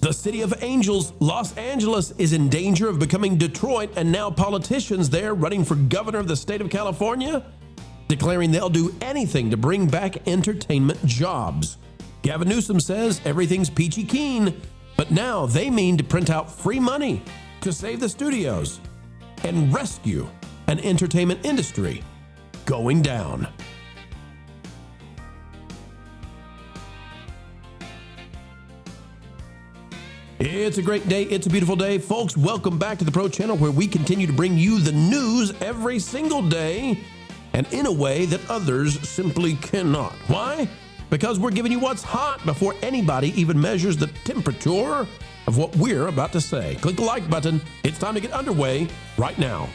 The city of angels, Los Angeles, is in danger of becoming Detroit, and now politicians there running for governor of the state of California declaring they'll do anything to bring back entertainment jobs. Gavin Newsom says everything's peachy keen, but now they mean to print out free money to save the studios and rescue an entertainment industry going down. It's a great day. It's a beautiful day. Folks, welcome back to the Pro Channel, where we continue to bring you the news every single day and in a way that others simply cannot. Why? Because we're giving you what's hot before anybody even measures the temperature of what we're about to say. Click the like button. It's time to get underway right now.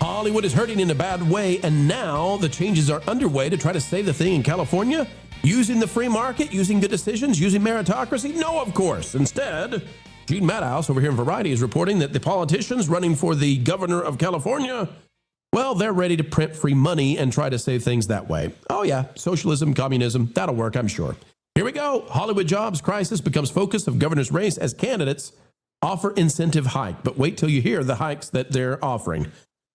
Hollywood is hurting in a bad way, and now the changes are underway to try to save the thing in California. Using the free market, using good decisions, using meritocracy? No, of course. Instead, Gene Madhouse over here in Variety is reporting that the politicians running for the governor of California, well, they're ready to print free money and try to save things that way. Oh yeah, socialism, communism, that'll work, I'm sure. Here we go. Hollywood jobs crisis becomes focus of governor's race as candidates offer incentive hike. But wait till you hear the hikes that they're offering.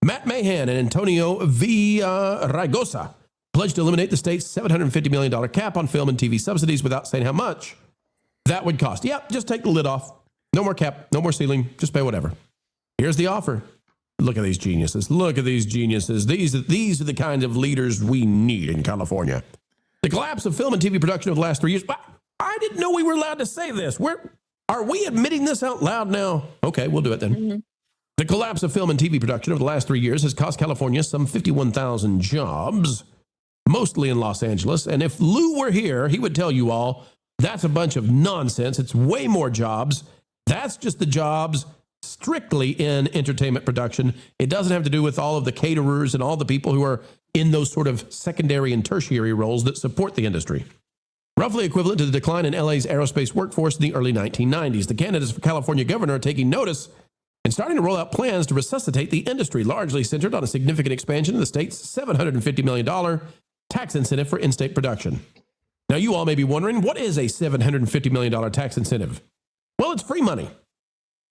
Matt Mahan and Antonio Villaraigosa pledged to eliminate the state's $750 million cap on film and TV subsidies without saying how much that would cost. Yep, just take the lid off. No more cap, no more ceiling, just pay whatever. Here's the offer. Look at these geniuses. Look at these geniuses. These are the kind of leaders we need in California. The collapse of film and TV production over the last 3 years. I didn't know we were allowed to say this. Are we admitting this out loud now? Okay, we'll do it then. Mm-hmm. The collapse of film and TV production over the last 3 years has cost California some 51,000 jobs, mostly in Los Angeles. And if Lou were here, he would tell you all that's a bunch of nonsense. It's way more jobs. That's just the jobs strictly in entertainment production. It doesn't have to do with all of the caterers and all the people who are in those sort of secondary and tertiary roles that support the industry. Roughly equivalent to the decline in LA's aerospace workforce in the early 1990s. The candidates for California governor are taking notice and starting to roll out plans to resuscitate the industry, largely centered on a significant expansion of the state's $750 million tax incentive for in-state production. Now, you all may be wondering, what is a $750 million tax incentive? Well, it's free money.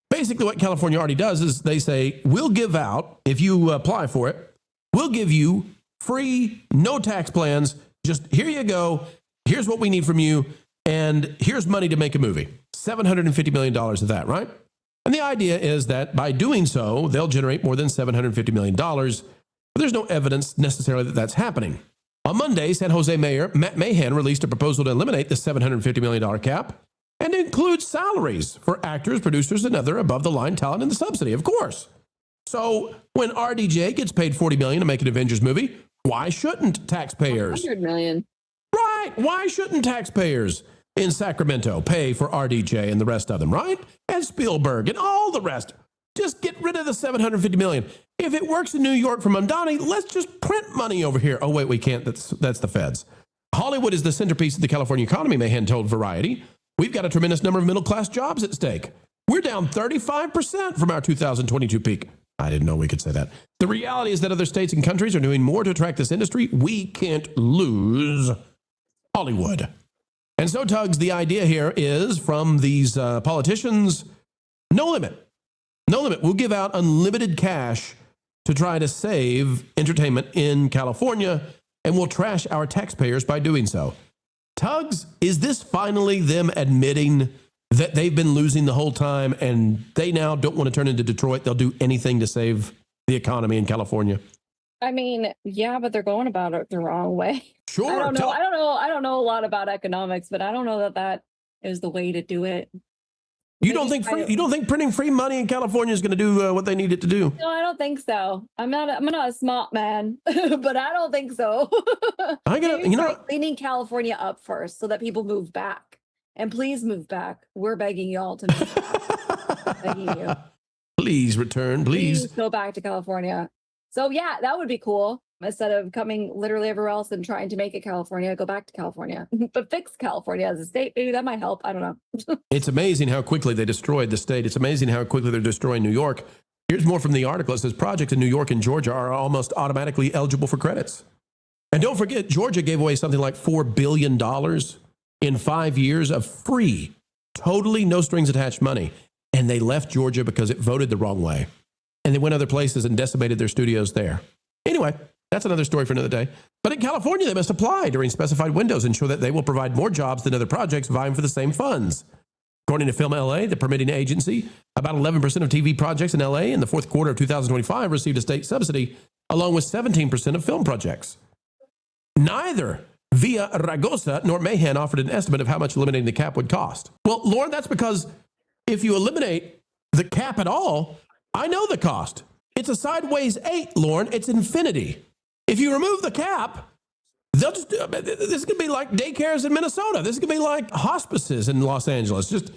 Basically, what California already does is they say, we'll give out, if you apply for it, we'll give you free, no tax plans. Just here you go. Here's what we need from you. And here's money to make a movie. $750 million of that, right? And the idea is that by doing so, they'll generate more than $750 million. But there's no evidence necessarily that that's happening. On Monday, San Jose Mayor Matt Mahan released a proposal to eliminate the $750 million cap and include salaries for actors, producers, and other above-the-line talent in the subsidy, of course. So when RDJ gets paid $40 million to make an Avengers movie, why shouldn't taxpayers? $100 million. Right. Why shouldn't taxpayers in Sacramento pay for RDJ and the rest of them, right? And Spielberg and all the rest. Just get rid of the $750 million. If it works in New York for Mamdani, let's just print money over here. Oh, wait, we can't. That's the feds. Hollywood is the centerpiece of the California economy, Mahan told Variety. We've got a tremendous number of middle-class jobs at stake. We're down 35% from our 2022 peak. I didn't know we could say that. The reality is that other states and countries are doing more to attract this industry. We can't lose Hollywood. And so, Tugs, the idea here is from these politicians, no limit. No limit. We'll give out unlimited cash to try to save entertainment in California, and we'll trash our taxpayers by doing so. Tugs, is this finally them admitting that they've been losing the whole time and they now don't want to turn into Detroit? They'll do anything to save the economy in California. I mean, yeah, but they're going about it the wrong way. Sure. I don't know a lot about economics, but I don't know that is the way to do it. You don't think printing free money in California is going to do what they need it to do? No, I don't think so. I'm not a smart man, but I don't think so. Cleaning California up first so that people move back. And please move back. We're begging y'all to move back. Begging you. Please return, please. Go back to California. So yeah, that would be cool. Instead of coming literally everywhere else and trying to make it California, go back to California. But fix California as a state. Maybe that might help. I don't know. It's amazing how quickly they destroyed the state. It's amazing how quickly they're destroying New York. Here's more from the article. It says projects in New York and Georgia are almost automatically eligible for credits. And don't forget, Georgia gave away something like $4 billion in 5 years of free Totally no strings attached money. And they left Georgia because it voted the wrong way. And they went other places and decimated their studios there. Anyway, that's another story for another day. But in California, they must apply during specified windows, ensure that they will provide more jobs than other projects vying for the same funds. According to Film LA, the permitting agency, about 11% of TV projects in LA in the fourth quarter of 2025 received a state subsidy, along with 17% of film projects. Neither Villa Ragosa nor Mahan offered an estimate of how much eliminating the cap would cost. Well, Lauren, that's because if you eliminate the cap at all, I know the cost. It's a sideways 8, Lauren. It's infinity. If you remove the cap, they'll just, this is going to be like daycares in Minnesota. This is going to be like hospices in Los Angeles. Just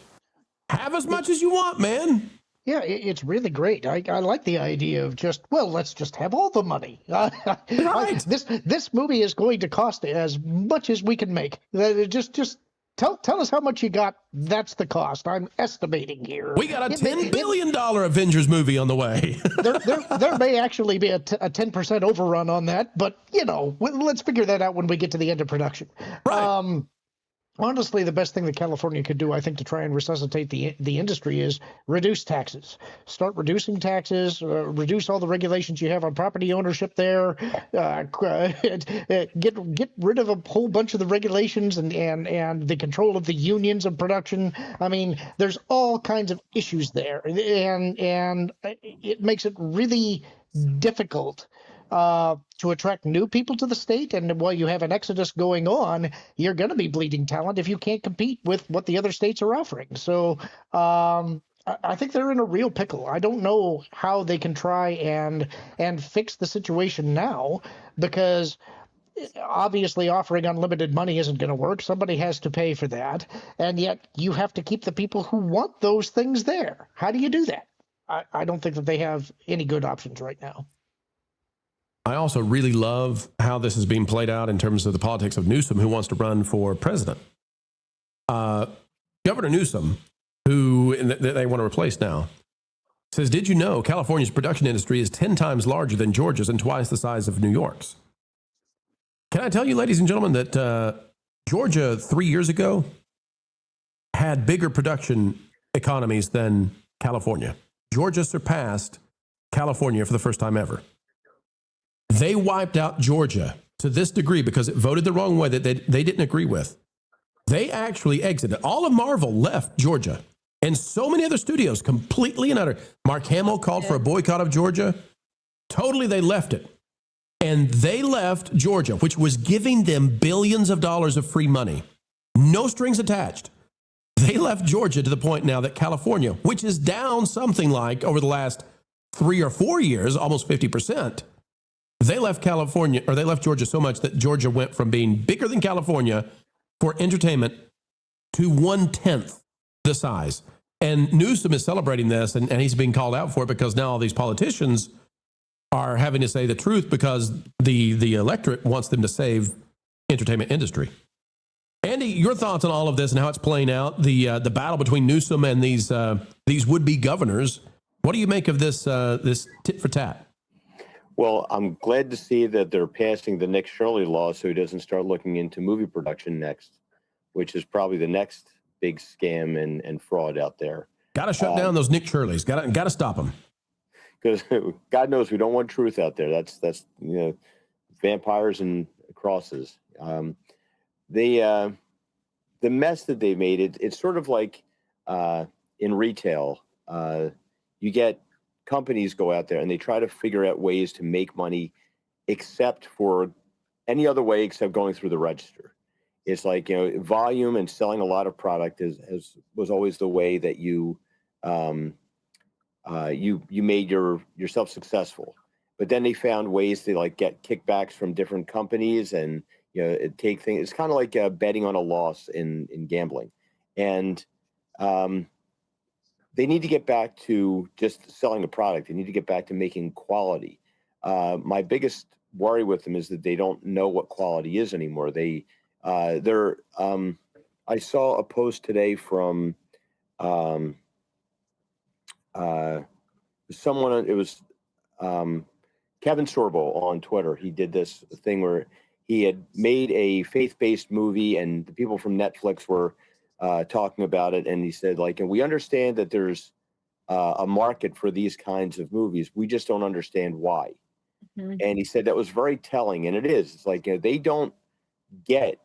have as much as you want, man. Yeah, it's really great. I like the idea of just, well, let's just have all the money. Right. This movie is going to cost as much as we can make. Just tell us how much you got. That's the cost. I'm estimating here. We got a $10 billion Avengers movie on the way. there may actually be a 10% overrun on that, but, let's figure that out when we get to the end of production. Right. Honestly, the best thing that California could do, I think, to try and resuscitate the industry is reduce taxes. Start reducing taxes, reduce all the regulations you have on property ownership there, get rid of a whole bunch of the regulations and the control of the unions of production. I mean, there's all kinds of issues there, and it makes it really difficult to attract new people to the state. And while you have an exodus going on, you're going to be bleeding talent if you can't compete with what the other states are offering. So I think they're in a real pickle. I don't know how they can try and fix the situation now, because obviously offering unlimited money isn't going to work. Somebody has to pay for that. And yet you have to keep the people who want those things there. How do you do that? I don't think that they have any good options right now. I also really love how this is being played out in terms of the politics of Newsom, who wants to run for president. Governor Newsom, who they want to replace now, says, did you know California's production industry is 10 times larger than Georgia's and twice the size of New York's? Can I tell you, ladies and gentlemen, that Georgia 3 years ago had bigger production economies than California? Georgia surpassed California for the first time ever. They wiped out Georgia to this degree because it voted the wrong way that they didn't agree with. They actually exited. All of Marvel left Georgia, and so many other studios completely and utter. Mark Hamill called for a boycott of Georgia. Totally, they left it. And they left Georgia, which was giving them billions of dollars of free money. No strings attached. They left Georgia to the point now that California, which is down something like over the last 3 or 4 years, almost 50%, they left Georgia so much that Georgia went from being bigger than California for entertainment to 1/10 the size. And Newsom is celebrating this, and he's being called out for it because now all these politicians are having to say the truth because the electorate wants them to save entertainment industry. Andy, your thoughts on all of this and how it's playing out, the battle between Newsom and these would-be governors. What do you make of this tit for tat? Well, I'm glad to see that they're passing the Nick Shirley law so he doesn't start looking into movie production next, which is probably the next big scam and fraud out there. Got to shut down those Nick Shirleys. Got to stop them. Because God knows we don't want truth out there. That's vampires and crosses. The mess that they made, it's sort of like in retail. You get companies go out there and they try to figure out ways to make money except for any other way except going through the register. It's like, volume and selling a lot of product was always the way that you made yourself successful. But then they found ways to get kickbacks from different companies and take things. It's kind of like betting on a loss in gambling, and they need to get back to just selling the product. They need to get back to making quality. My biggest worry with them is that they don't know what quality is anymore. I saw a post today from someone. It was Kevin Sorbo on Twitter. He did this thing where he had made a faith-based movie, and the people from Netflix were talking about it, and he said, like, and we understand that there's a market for these kinds of movies. We just don't understand why. Mhm. And he said that was very telling, and it is. It's like, they don't get.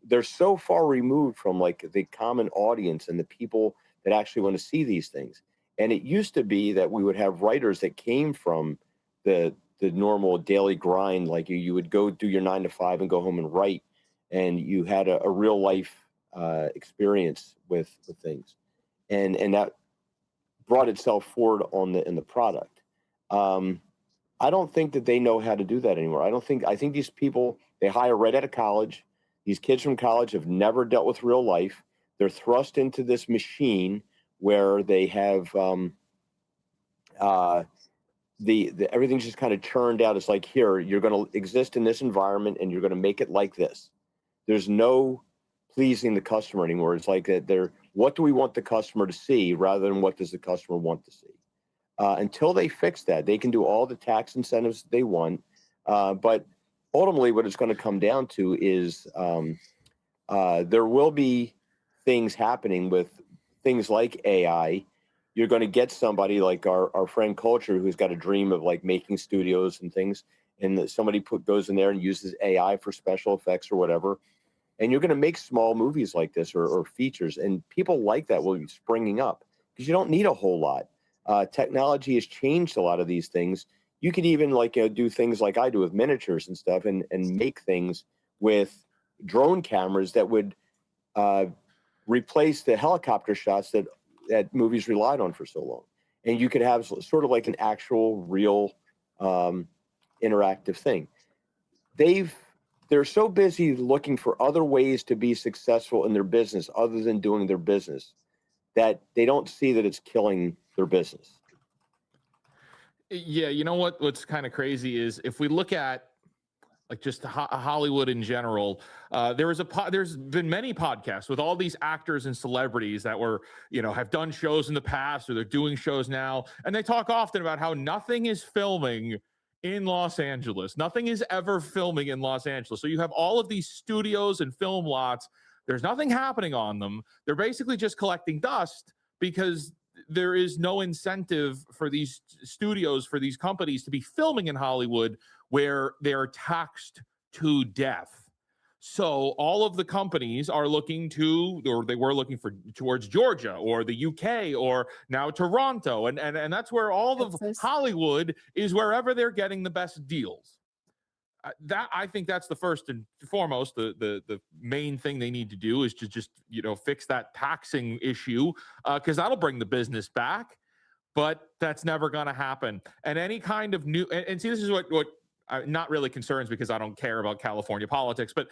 They're so far removed from like the common audience and the people that actually want to see these things. And it used to be that we would have writers that came from the normal daily grind, like you would go do your 9 to 5 and go home and write, and you had a real life experience with things, and that brought itself forward in the product. I don't think that they know how to do that anymore. I think these people, they hire right out of college. These kids from college have never dealt with real life. They're thrust into this machine where they have everything's just kind of churned out. It's like, here, you're going to exist in this environment and you're going to make it like this. There's no pleasing the customer anymore. It's like that what do we want the customer to see rather than what does the customer want to see? Until they fix that, they can do all the tax incentives they want. But ultimately, what it's going to come down to is there will be things happening with things like AI. You're going to get somebody like our friend Culture, who's got a dream of like making studios and things, and somebody goes in there and uses AI for special effects or whatever. And you're going to make small movies like this or features, and people like that will be springing up because you don't need a whole lot. Technology has changed a lot of these things. You could even do things like I do with miniatures and stuff, and make things with drone cameras that would replace the helicopter shots that movies relied on for so long. And you could have sort of like an actual real interactive thing. They're so busy looking for other ways to be successful in their business other than doing their business that they don't see that it's killing their business. Yeah, you know what's kind of crazy is if we look at like just Hollywood in general, there's been many podcasts with all these actors and celebrities that have done shows in the past or they're doing shows now, and they talk often about how nothing is filming in Los Angeles. Nothing is ever filming in Los Angeles. So you have all of these studios and film lots. There's nothing happening on them. They're basically just collecting dust because there is no incentive for these studios, for these companies to be filming in Hollywood where they're taxed to death. So all of the companies are looking towards Georgia or the UK or now Toronto. And that's where all of Hollywood is, wherever they're getting the best deals. That I think that's the first and foremost, the main thing they need to do is to just, fix that taxing issue, because that'll bring the business back. But that's never going to happen. And any kind of new, and see, this is what not really concerns, because I don't care about California politics, but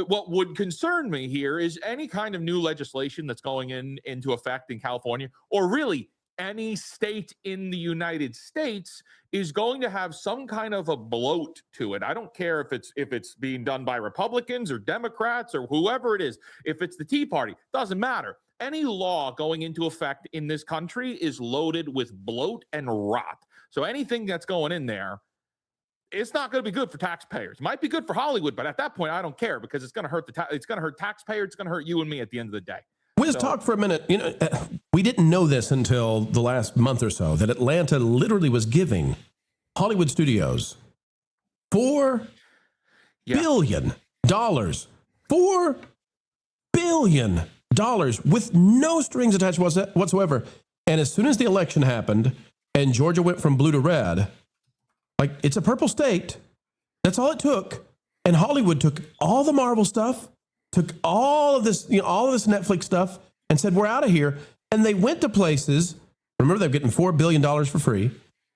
what would concern me here is any kind of new legislation that's going into effect in California, or really any state in the United States, is going to have some kind of a bloat to it. I don't care if it's being done by Republicans or Democrats or whoever it is. If it's the Tea Party, doesn't matter. Any law going into effect in this country is loaded with bloat and rot. So anything that's going in there, it's not going to be good for taxpayers. It might be good for Hollywood, but at that point, I don't care, because it's going to hurt it's going to hurt taxpayers. It's going to hurt you and me at the end of the day. We just talk for a minute. We didn't know this until the last month or so, that Atlanta literally was giving Hollywood studios $4 billion. $4 billion with no strings attached whatsoever. And as soon as the election happened and Georgia went from blue to red, like, it's a purple state. That's all it took. And Hollywood took all the Marvel stuff, took all of this, all of this Netflix stuff, and said, we're out of here. And they went to places, remember, they're getting $4 billion for free.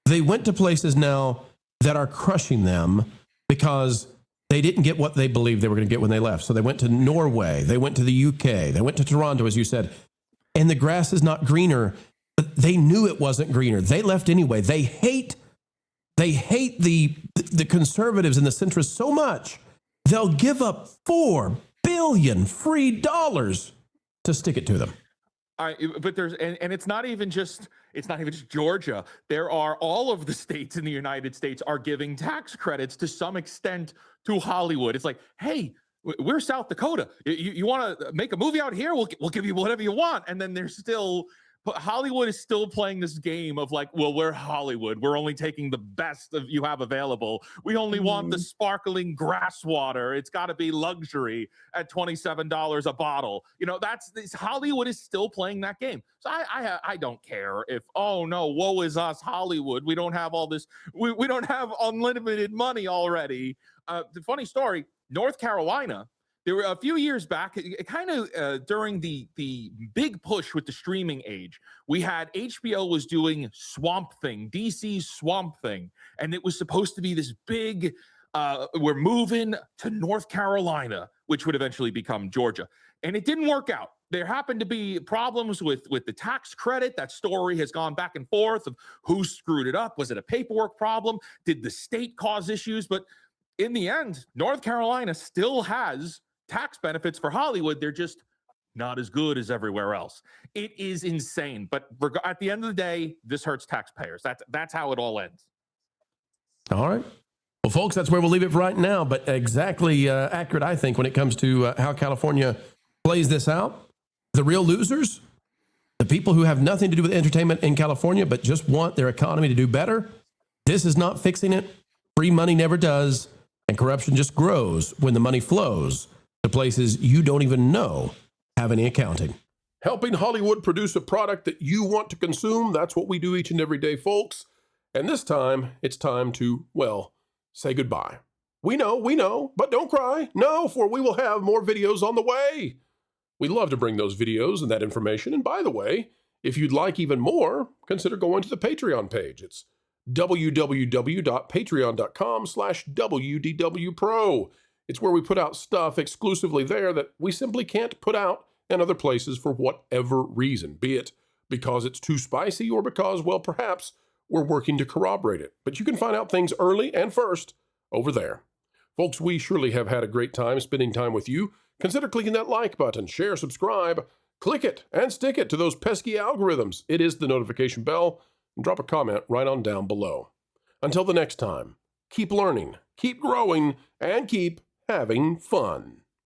They went to places now that are crushing them because they didn't get what they believed they were going to get when they left. So they went to Norway, they went to the UK, they went to Toronto, as you said, and the grass is not greener. But they knew it wasn't greener. They left anyway. They hate the conservatives and the centrists so much, they'll give up $4 billion free dollars to stick it to them. But there's and it's not even just Georgia. There are all of the states in the United States are giving tax credits to some extent to Hollywood. It's like, hey, we're South Dakota. You want to make a movie out here? We'll give you whatever you want. And then there's still, Hollywood is still playing this game of like, well, we're Hollywood. We're only taking the best of you have available. We only want the sparkling grass water. It's got to be luxury at $27 a bottle. You know, Hollywood is still playing that game. So I don't care if, oh no, woe is us, Hollywood. We don't have all this. We don't have unlimited money already. The funny story, North Carolina, there were a few years back, kind of during the big push with the streaming age, we had HBO was doing Swamp Thing, DC's Swamp Thing, and it was supposed to be this big, we're moving to North Carolina, which would eventually become Georgia. And it didn't work out. There happened to be problems with the tax credit. That story has gone back and forth of who screwed it up. Was it a paperwork problem? Did the state cause issues? But in the end, North Carolina still has tax benefits for Hollywood. They're just not as good as everywhere else. It is insane. But at the end of the day, this hurts taxpayers. That's how it all ends. All right. Well, folks, that's where we'll leave it for right now. But exactly accurate, I think, when it comes to how California plays this out. The real losers, the people who have nothing to do with entertainment in California, but just want their economy to do better. This is not fixing it. Free money never does. And corruption just grows when the money flows to places you don't even know have any accounting. Helping Hollywood produce a product that you want to consume, that's what we do each and every day, folks. And this time, it's time to, well, say goodbye. We know, but don't cry. No, for we will have more videos on the way. We love to bring those videos and that information. And by the way, if you'd like even more, consider going to the Patreon page. It's www.patreon.com/WDW Pro. It's where we put out stuff exclusively there that we simply can't put out in other places for whatever reason, be it because it's too spicy or because, well, perhaps we're working to corroborate it. But you can find out things early and first over there. Folks, we surely have had a great time spending time with you. Consider clicking that like button, share, subscribe, click it, and stick it to those pesky algorithms. It is the notification bell, and drop a comment right on down below. Until the next time, keep learning, keep growing, and keep having fun.